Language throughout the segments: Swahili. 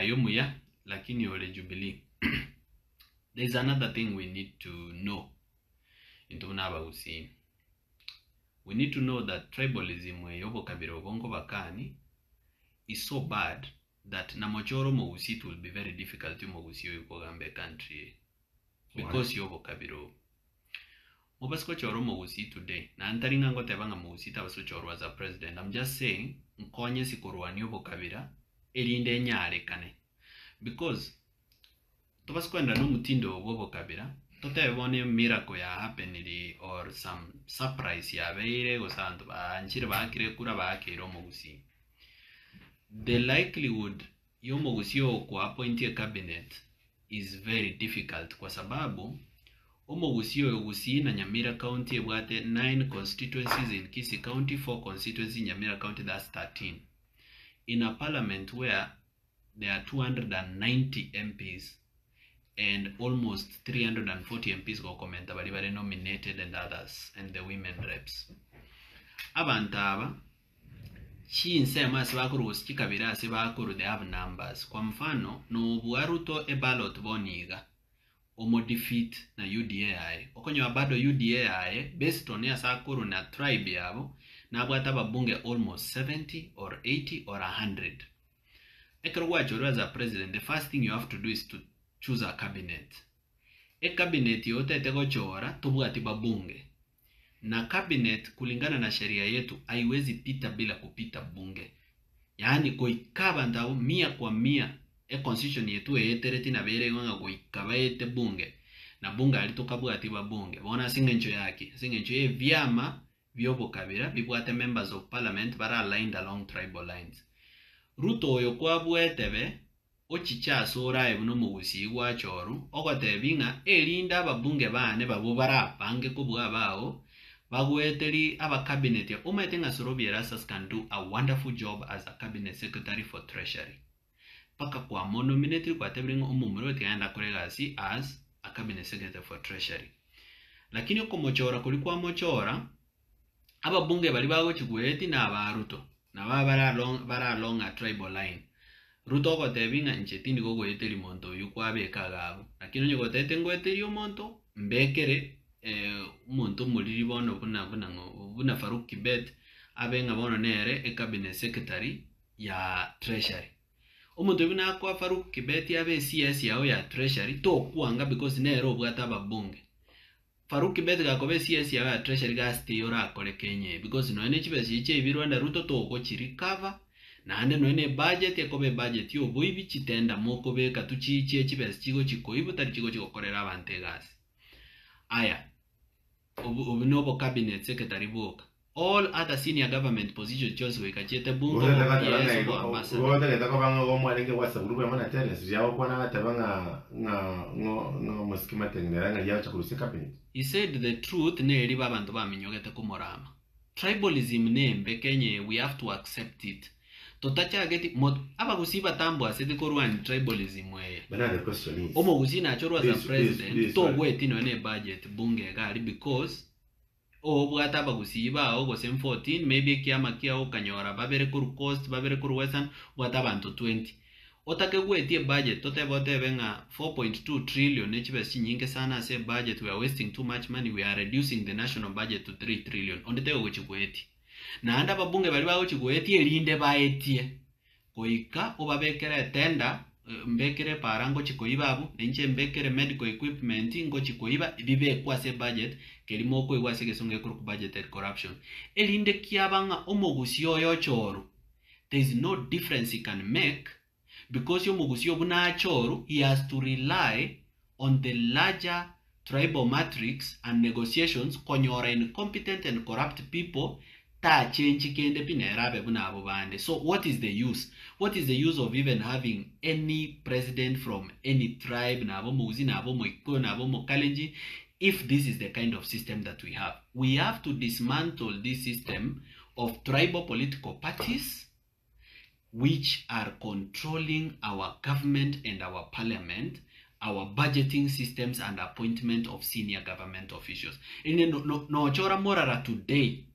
yomuya lakini ole Jubilee. There's another thing we need to know into Nabagusi. We need to know that tribalism we yobo kabiro bongo bakani is so bad that namochoro mogusi it will be very difficult to mogusi yokogambe country because yobo kabiro. Mobasko choro mogusi today. Na antaringa ngote banga mogusi tabaso choro as a president. I'm just saying nkonye sikorwani yobo kabira elinde nyare kane. Because tobasko enda no mutindo wobo kabira tote bone miracle ya happen or some surprise ya beire go santo ba nchire ba kire kura ba kiro mogusi. The likelihood yo mogusi ku appoint a cabinet is very difficult kwa sababu omogusi yogusi na Nyamira County ebwate 9 constituencies in Kisii County, 4 constituencies in Nyamira County, that's 13. In a parliament where there are 290 MPs and almost 340 MPs go comment about they nominated and others and the women reps. Abantaba chinsema sibakuru usikabira sibakuru they have numbers. Kwa mfano no buaruto e ballot boniga omo defeat na UDA okonyo bado UDA based on ya sakuru na tribe yabo na bwataba bunge almost 70 or 80 or 100. Ekero as a president, the first thing you have to do is to choose a cabinet. A cabinet yote tego chora tubwati babunge. Na cabinet kulingana na sheria yetu haiwezi pita bila kupita bunge. Yaani koikaba ndao 100% constitution yetu etereti na bere nganga koikaba ete bunge. Na bunge alitoka bwati babunge. Bona singencho yake. Singencho ye vyama byobo kabira bibwate members of parliament bara aligned along tribal lines. Ruto oyo kwa bwetebe ochicha sora ebuno mugusi gwa choru ogotebinga elinda ababunge bane babo bara bange kubwa bao bagweteri aba cabinet ya umetenga Sorobi Erastus can do a wonderful job as a cabinet secretary for treasury paka kwa nominated kwa tebringo umumuro tienda kolegasi as a cabinet secretary for treasury. Lakini uko mochora kulikuwa mochora ababunge bali bago chigweti na abaruto na bara along a tribal line. Ruto ko tebinga nchetindi go gweteri monto yukwa beka gabo. Lakini nyo gotete ngweteri yo monto mbekere monto muliri bono buna Faruk Kibet abenga bono nere e cabinet secretary ya treasury. Omuntu bina kwa Faruk Kibet yabe CS yao ya treasury to kuanga because nero bwata babunge. Faruk Kibet gakobe CS ya treasury ga stay ora akole Kenya because no ene chibesi che birwanda Ruto to ko chirikava na ande no ene budget yakobe budget yo boibi chitenda moko beka tuchiche chibesi chigo chiko ibutari chigo chiko korera abante gas aya obunobo cabinet secretary book all other senior government positions chose wekachete bungo he said the truth ne riba bantu baminyogete kumorama tribalism nembe Kenya we have to accept it totacha geti aba kusiba tambo asete korwan tribalism we but the question is omo gusina choro as a president to weti no ne budget bunge gali because bwata bagusiba ogo sem 14 maybe kiama kia okanyora babere kuru cost babere kuru western bwata bantu 20 otake gweti budget tote bote benga 4.2 trillion nechibesi nyinge sana say budget we are wasting too much money we are reducing the national budget to 3 trillion ondete ogochigweti na anda babunge bali bago chigweti elinde baetie koika obabekere tenda mbekere parango chikoibabu nenche mbekere medical equipment ngo chikoiba bibe kwa se budget kelimo ko iwase kesonge ku budget corruption elinde kiabanga omogusio yo choru. There is no difference he can make because omogusio buna choru he has to rely on the larger tribal matrix and negotiations konyora incompetent and corrupt people ta change kende pinerabe buna abo bande. So what is the use? What is the use of even having any president from any tribe na abo muzi na abo moiko na abo mokalenji if this is the kind of system that we have? We have to dismantle this system of tribal political parties which are controlling our government and our parliament, our budgeting systems and appointment of senior government officials. No chora morara today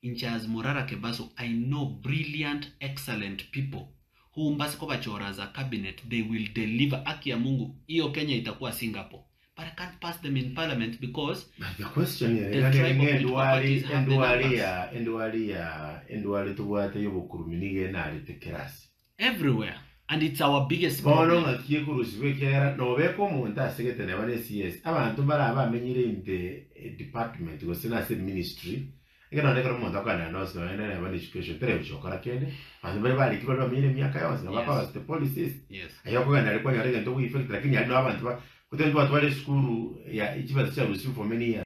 in Charles Morara Kebaso, I know brilliant, excellent people humbasi kwa bachora za cabinet, they will deliver. Aki ya Mungu, hiyo Kenya itakuwa Singapore. But I can't pass them in parliament because the question is, everywhere, and it's our biggest problem. Department was in ministry. You know, they're going to education. The policies. Yes. I have going to school. Yeah, it's for many years.